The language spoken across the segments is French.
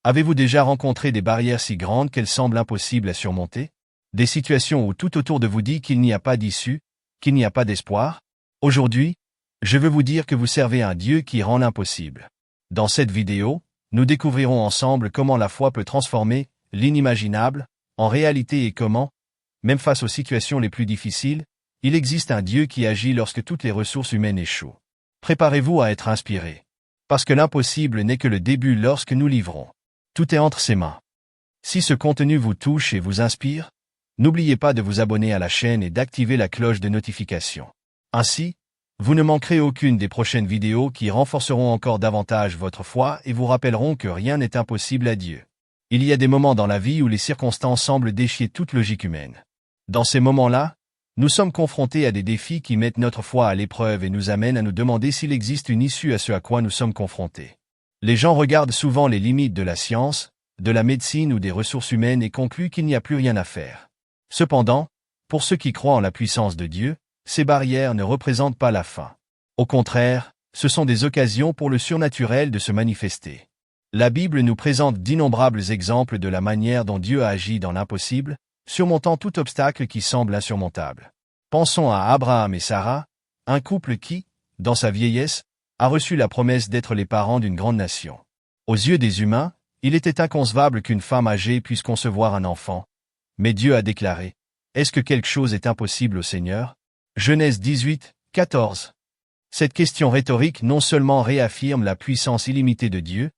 Avez-vous déjà rencontré des barrières si grandes qu'elles semblent impossibles à surmonter? Des situations où tout autour de vous dit qu'il n'y a pas d'issue, qu'il n'y a pas d'espoir? Aujourd'hui, je veux vous dire que vous servez un Dieu qui rend l'impossible. Dans cette vidéo, nous découvrirons ensemble comment la foi peut transformer l'inimaginable en réalité et comment, même face aux situations les plus difficiles, il existe un Dieu qui agit lorsque toutes les ressources humaines échouent. Préparez-vous à être inspiré. Parce que l'impossible n'est que le début lorsque nous livrons. Tout est entre ses mains. Si ce contenu vous touche et vous inspire, n'oubliez pas de vous abonner à la chaîne et d'activer la cloche de notification. Ainsi, vous ne manquerez aucune des prochaines vidéos qui renforceront encore davantage votre foi et vous rappelleront que rien n'est impossible à Dieu. Il y a des moments dans la vie où les circonstances semblent défier toute logique humaine. Dans ces moments-là, nous sommes confrontés à des défis qui mettent notre foi à l'épreuve et nous amènent à nous demander s'il existe une issue à ce à quoi nous sommes confrontés. Les gens regardent souvent les limites de la science, de la médecine ou des ressources humaines et concluent qu'il n'y a plus rien à faire. Cependant, pour ceux qui croient en la puissance de Dieu, ces barrières ne représentent pas la fin. Au contraire, ce sont des occasions pour le surnaturel de se manifester. La Bible nous présente d'innombrables exemples de la manière dont Dieu a agi dans l'impossible, surmontant tout obstacle qui semble insurmontable. Pensons à Abraham et Sarah, un couple qui, dans sa vieillesse, a reçu la promesse d'être les parents d'une grande nation. Aux yeux des humains, il était inconcevable qu'une femme âgée puisse concevoir un enfant. Mais Dieu a déclaré, « Est-ce que quelque chose est impossible au Seigneur ?» Genèse 18, 14. Cette question rhétorique non seulement réaffirme la puissance illimitée de Dieu,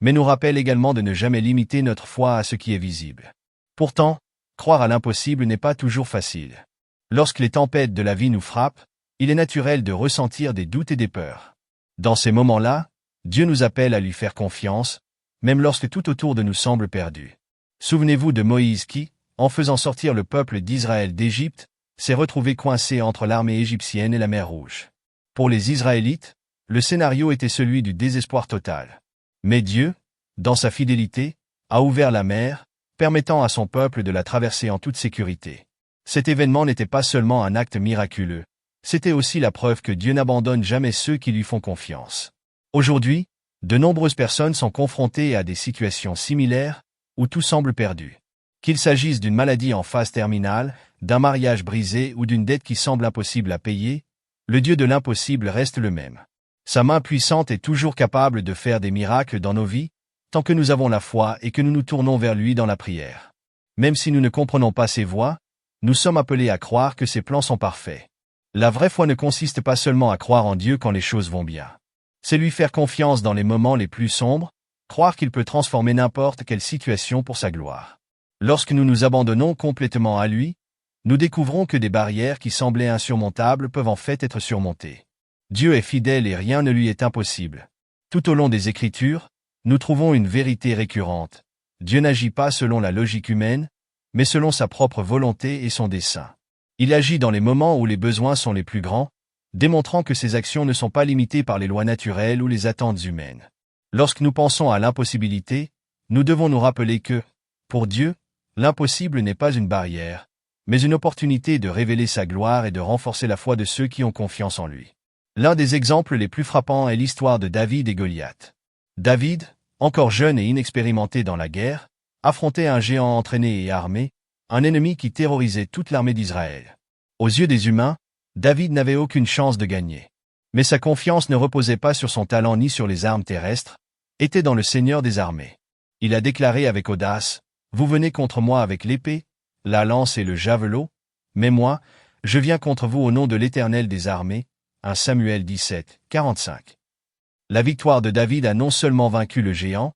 mais nous rappelle également de ne jamais limiter notre foi à ce qui est visible. Pourtant, croire à l'impossible n'est pas toujours facile. Lorsque les tempêtes de la vie nous frappent, il est naturel de ressentir des doutes et des peurs. Dans ces moments-là, Dieu nous appelle à lui faire confiance, même lorsque tout autour de nous semble perdu. Souvenez-vous de Moïse qui, en faisant sortir le peuple d'Israël d'Égypte, s'est retrouvé coincé entre l'armée égyptienne et la mer Rouge. Pour les Israélites, le scénario était celui du désespoir total. Mais Dieu, dans sa fidélité, a ouvert la mer, permettant à son peuple de la traverser en toute sécurité. Cet événement n'était pas seulement un acte miraculeux, c'était aussi la preuve que Dieu n'abandonne jamais ceux qui lui font confiance. Aujourd'hui, de nombreuses personnes sont confrontées à des situations similaires, où tout semble perdu. Qu'il s'agisse d'une maladie en phase terminale, d'un mariage brisé ou d'une dette qui semble impossible à payer, le Dieu de l'impossible reste le même. Sa main puissante est toujours capable de faire des miracles dans nos vies, tant que nous avons la foi et que nous nous tournons vers lui dans la prière. Même si nous ne comprenons pas ses voies, nous sommes appelés à croire que ses plans sont parfaits. La vraie foi ne consiste pas seulement à croire en Dieu quand les choses vont bien. C'est lui faire confiance dans les moments les plus sombres, croire qu'il peut transformer n'importe quelle situation pour sa gloire. Lorsque nous nous abandonnons complètement à lui, nous découvrons que des barrières qui semblaient insurmontables peuvent en fait être surmontées. Dieu est fidèle et rien ne lui est impossible. Tout au long des Écritures, nous trouvons une vérité récurrente. Dieu n'agit pas selon la logique humaine, mais selon sa propre volonté et son dessein. Il agit dans les moments où les besoins sont les plus grands, démontrant que ses actions ne sont pas limitées par les lois naturelles ou les attentes humaines. Lorsque nous pensons à l'impossibilité, nous devons nous rappeler que, pour Dieu, l'impossible n'est pas une barrière, mais une opportunité de révéler sa gloire et de renforcer la foi de ceux qui ont confiance en lui. L'un des exemples les plus frappants est l'histoire de David et Goliath. David, encore jeune et inexpérimenté dans la guerre, affrontait un géant entraîné et armé, un ennemi qui terrorisait toute l'armée d'Israël. Aux yeux des humains, David n'avait aucune chance de gagner. Mais sa confiance ne reposait pas sur son talent ni sur les armes terrestres, était dans le Seigneur des armées. Il a déclaré avec audace, « Vous venez contre moi avec l'épée, la lance et le javelot, mais moi, je viens contre vous au nom de l'Éternel des armées. » 1 Samuel 17, 45. La victoire de David a non seulement vaincu le géant,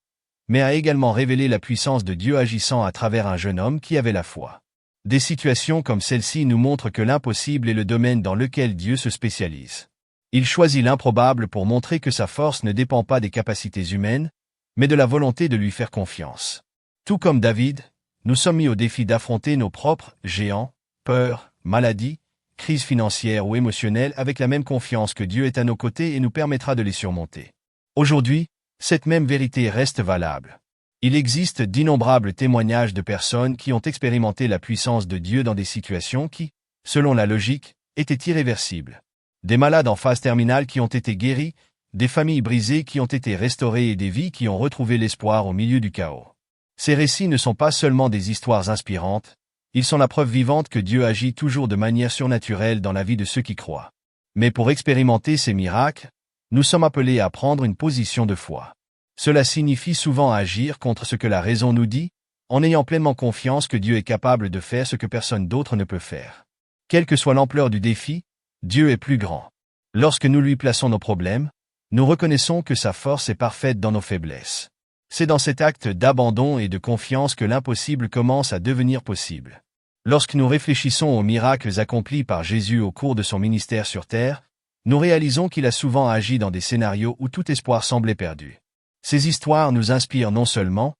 mais a également révélé la puissance de Dieu agissant à travers un jeune homme qui avait la foi. Des situations comme celle-ci nous montrent que l'impossible est le domaine dans lequel Dieu se spécialise. Il choisit l'improbable pour montrer que sa force ne dépend pas des capacités humaines, mais de la volonté de lui faire confiance. Tout comme David, nous sommes mis au défi d'affronter nos propres géants, peurs, maladies, crises financières ou émotionnelles avec la même confiance que Dieu est à nos côtés et nous permettra de les surmonter. Aujourd'hui, cette même vérité reste valable. Il existe d'innombrables témoignages de personnes qui ont expérimenté la puissance de Dieu dans des situations qui, selon la logique, étaient irréversibles. Des malades en phase terminale qui ont été guéris, des familles brisées qui ont été restaurées et des vies qui ont retrouvé l'espoir au milieu du chaos. Ces récits ne sont pas seulement des histoires inspirantes, ils sont la preuve vivante que Dieu agit toujours de manière surnaturelle dans la vie de ceux qui croient. Mais pour expérimenter ces miracles, nous sommes appelés à prendre une position de foi. Cela signifie souvent agir contre ce que la raison nous dit, en ayant pleinement confiance que Dieu est capable de faire ce que personne d'autre ne peut faire. Quelle que soit l'ampleur du défi, Dieu est plus grand. Lorsque nous lui plaçons nos problèmes, nous reconnaissons que sa force est parfaite dans nos faiblesses. C'est dans cet acte d'abandon et de confiance que l'impossible commence à devenir possible. Lorsque nous réfléchissons aux miracles accomplis par Jésus au cours de son ministère sur terre, nous réalisons qu'il a souvent agi dans des scénarios où tout espoir semblait perdu. Ces histoires nous inspirent non seulement,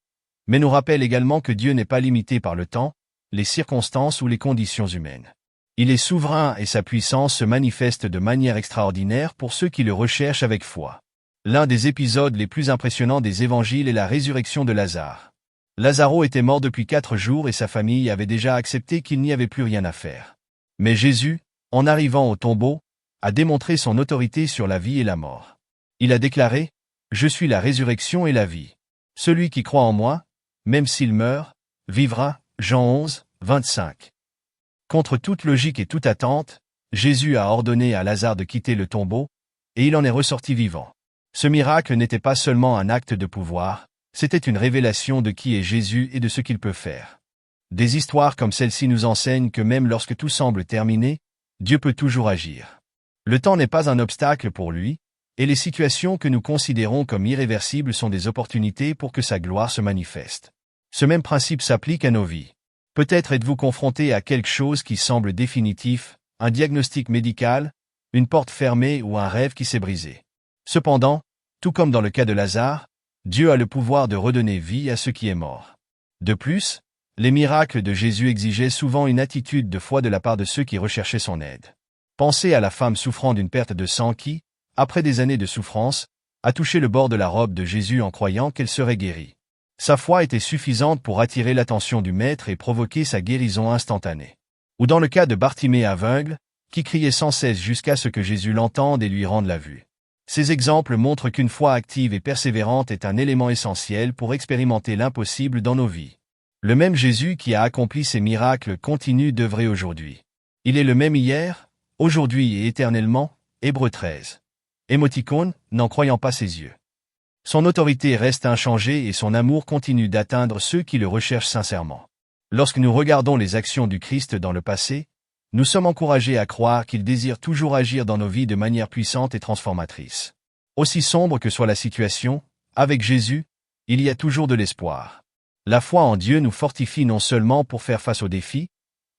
mais nous rappellent également que Dieu n'est pas limité par le temps, les circonstances ou les conditions humaines. Il est souverain et sa puissance se manifeste de manière extraordinaire pour ceux qui le recherchent avec foi. L'un des épisodes les plus impressionnants des évangiles est la résurrection de Lazare. Lazaro était mort depuis 4 jours et sa famille avait déjà accepté qu'il n'y avait plus rien à faire. Mais Jésus, en arrivant au tombeau, a démontré son autorité sur la vie et la mort. Il a déclaré « Je suis la résurrection et la vie. Celui qui croit en moi, même s'il meurt, vivra. » Jean 11, 25. Contre toute logique et toute attente, Jésus a ordonné à Lazare de quitter le tombeau, et il en est ressorti vivant. Ce miracle n'était pas seulement un acte de pouvoir, c'était une révélation de qui est Jésus et de ce qu'il peut faire. Des histoires comme celle-ci nous enseignent que même lorsque tout semble terminé, Dieu peut toujours agir. Le temps n'est pas un obstacle pour lui, et les situations que nous considérons comme irréversibles sont des opportunités pour que sa gloire se manifeste. Ce même principe s'applique à nos vies. Peut-être êtes-vous confronté à quelque chose qui semble définitif, un diagnostic médical, une porte fermée ou un rêve qui s'est brisé. Cependant, tout comme dans le cas de Lazare, Dieu a le pouvoir de redonner vie à ce qui est mort. De plus, les miracles de Jésus exigeaient souvent une attitude de foi de la part de ceux qui recherchaient son aide. Pensez à la femme souffrant d'une perte de sang qui, après des années de souffrance, a touché le bord de la robe de Jésus en croyant qu'elle serait guérie. Sa foi était suffisante pour attirer l'attention du Maître et provoquer sa guérison instantanée. Ou dans le cas de Bartimée aveugle, qui criait sans cesse jusqu'à ce que Jésus l'entende et lui rende la vue. Ces exemples montrent qu'une foi active et persévérante est un élément essentiel pour expérimenter l'impossible dans nos vies. Le même Jésus qui a accompli ces miracles continue d'œuvrer aujourd'hui. Il est le même hier, aujourd'hui et éternellement. Hébreux 13. Émoticône, n'en croyant pas ses yeux. Son autorité reste inchangée et son amour continue d'atteindre ceux qui le recherchent sincèrement. Lorsque nous regardons les actions du Christ dans le passé, nous sommes encouragés à croire qu'il désire toujours agir dans nos vies de manière puissante et transformatrice. Aussi sombre que soit la situation, avec Jésus, il y a toujours de l'espoir. La foi en Dieu nous fortifie non seulement pour faire face aux défis,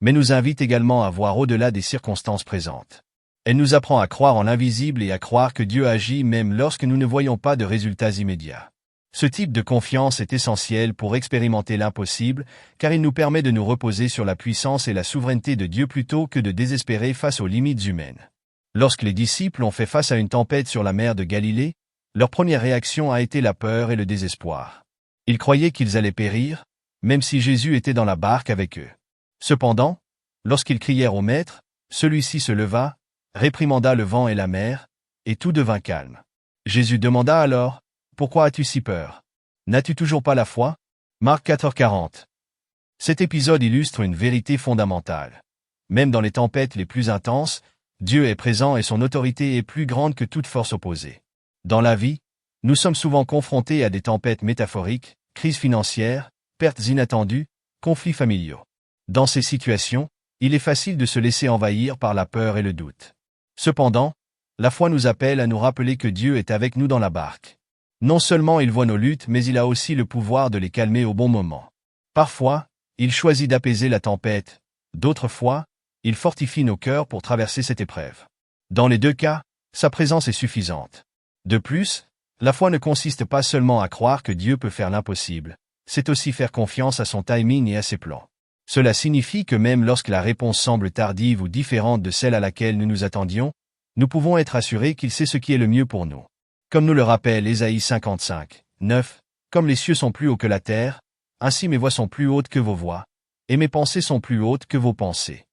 mais nous invite également à voir au-delà des circonstances présentes. Elle nous apprend à croire en l'invisible et à croire que Dieu agit même lorsque nous ne voyons pas de résultats immédiats. Ce type de confiance est essentiel pour expérimenter l'impossible, car il nous permet de nous reposer sur la puissance et la souveraineté de Dieu plutôt que de désespérer face aux limites humaines. Lorsque les disciples ont fait face à une tempête sur la mer de Galilée, leur première réaction a été la peur et le désespoir. Ils croyaient qu'ils allaient périr, même si Jésus était dans la barque avec eux. Cependant, lorsqu'ils crièrent au Maître, celui-ci se leva, réprimanda le vent et la mer, et tout devint calme. Jésus demanda alors, « Pourquoi as-tu si peur? N'as-tu toujours pas la foi » Marc 14:40. Cet épisode illustre une vérité fondamentale. Même dans les tempêtes les plus intenses, Dieu est présent et son autorité est plus grande que toute force opposée. Dans la vie, nous sommes souvent confrontés à des tempêtes métaphoriques, crises financières, pertes inattendues, conflits familiaux. Dans ces situations, il est facile de se laisser envahir par la peur et le doute. Cependant, la foi nous appelle à nous rappeler que Dieu est avec nous dans la barque. Non seulement il voit nos luttes, mais il a aussi le pouvoir de les calmer au bon moment. Parfois, il choisit d'apaiser la tempête. D'autres fois, il fortifie nos cœurs pour traverser cette épreuve. Dans les deux cas, sa présence est suffisante. De plus, la foi ne consiste pas seulement à croire que Dieu peut faire l'impossible, c'est aussi faire confiance à son timing et à ses plans. Cela signifie que même lorsque la réponse semble tardive ou différente de celle à laquelle nous nous attendions, nous pouvons être assurés qu'il sait ce qui est le mieux pour nous. Comme nous le rappelle Ésaïe 55, 9, « Comme les cieux sont plus hauts que la terre, ainsi mes voix sont plus hautes que vos voix, et mes pensées sont plus hautes que vos pensées. »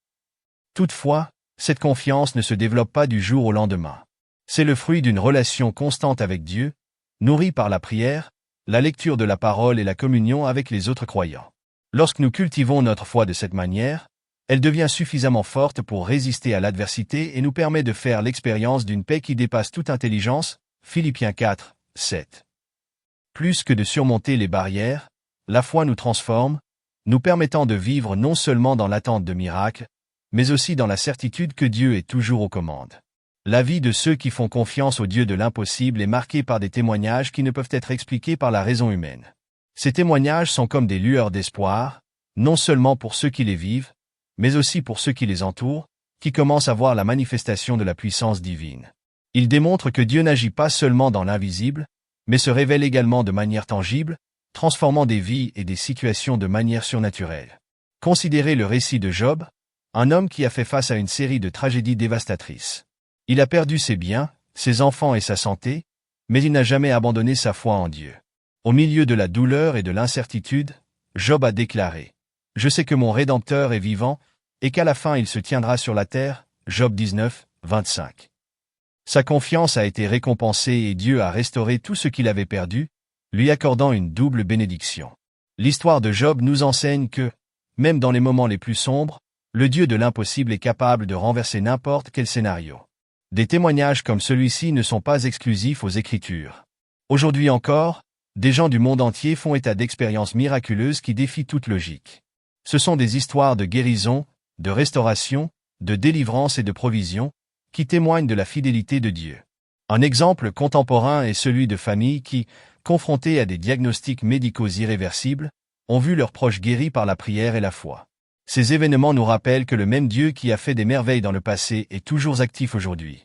Toutefois, cette confiance ne se développe pas du jour au lendemain. C'est le fruit d'une relation constante avec Dieu, nourrie par la prière, la lecture de la parole et la communion avec les autres croyants. Lorsque nous cultivons notre foi de cette manière, elle devient suffisamment forte pour résister à l'adversité et nous permet de faire l'expérience d'une paix qui dépasse toute intelligence. Philippiens 4, 7. Plus que de surmonter les barrières, la foi nous transforme, nous permettant de vivre non seulement dans l'attente de miracles, mais aussi dans la certitude que Dieu est toujours aux commandes. La vie de ceux qui font confiance au Dieu de l'impossible est marquée par des témoignages qui ne peuvent être expliqués par la raison humaine. Ces témoignages sont comme des lueurs d'espoir, non seulement pour ceux qui les vivent, mais aussi pour ceux qui les entourent, qui commencent à voir la manifestation de la puissance divine. Ils démontrent que Dieu n'agit pas seulement dans l'invisible, mais se révèle également de manière tangible, transformant des vies et des situations de manière surnaturelle. Considérez le récit de Job, un homme qui a fait face à une série de tragédies dévastatrices. Il a perdu ses biens, ses enfants et sa santé, mais il n'a jamais abandonné sa foi en Dieu. Au milieu de la douleur et de l'incertitude, Job a déclaré « Je sais que mon Rédempteur est vivant, et qu'à la fin il se tiendra sur la terre » Job 19, 25. Sa confiance a été récompensée et Dieu a restauré tout ce qu'il avait perdu, lui accordant une double bénédiction. L'histoire de Job nous enseigne que, même dans les moments les plus sombres, le Dieu de l'impossible est capable de renverser n'importe quel scénario. Des témoignages comme celui-ci ne sont pas exclusifs aux Écritures. Aujourd'hui encore, des gens du monde entier font état d'expériences miraculeuses qui défient toute logique. Ce sont des histoires de guérison, de restauration, de délivrance et de provision, qui témoignent de la fidélité de Dieu. Un exemple contemporain est celui de familles qui, confrontées à des diagnostics médicaux irréversibles, ont vu leurs proches guéris par la prière et la foi. Ces événements nous rappellent que le même Dieu qui a fait des merveilles dans le passé est toujours actif aujourd'hui.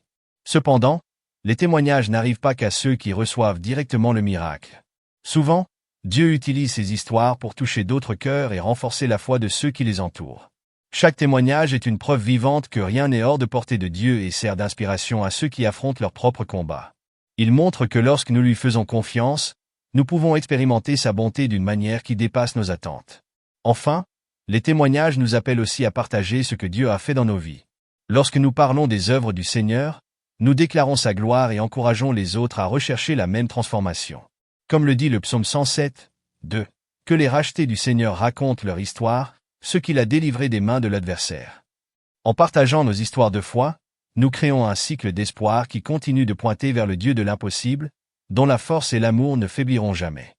Cependant, les témoignages n'arrivent pas qu'à ceux qui reçoivent directement le miracle. Souvent, Dieu utilise ces histoires pour toucher d'autres cœurs et renforcer la foi de ceux qui les entourent. Chaque témoignage est une preuve vivante que rien n'est hors de portée de Dieu et sert d'inspiration à ceux qui affrontent leurs propres combats. Il montre que lorsque nous lui faisons confiance, nous pouvons expérimenter sa bonté d'une manière qui dépasse nos attentes. Enfin, les témoignages nous appellent aussi à partager ce que Dieu a fait dans nos vies. Lorsque nous parlons des œuvres du Seigneur, nous déclarons sa gloire et encourageons les autres à rechercher la même transformation. Comme le dit le psaume 107, 2, que les rachetés du Seigneur racontent leur histoire, ce qu'il a délivré des mains de l'adversaire. En partageant nos histoires de foi, nous créons un cycle d'espoir qui continue de pointer vers le Dieu de l'impossible, dont la force et l'amour ne faibliront jamais.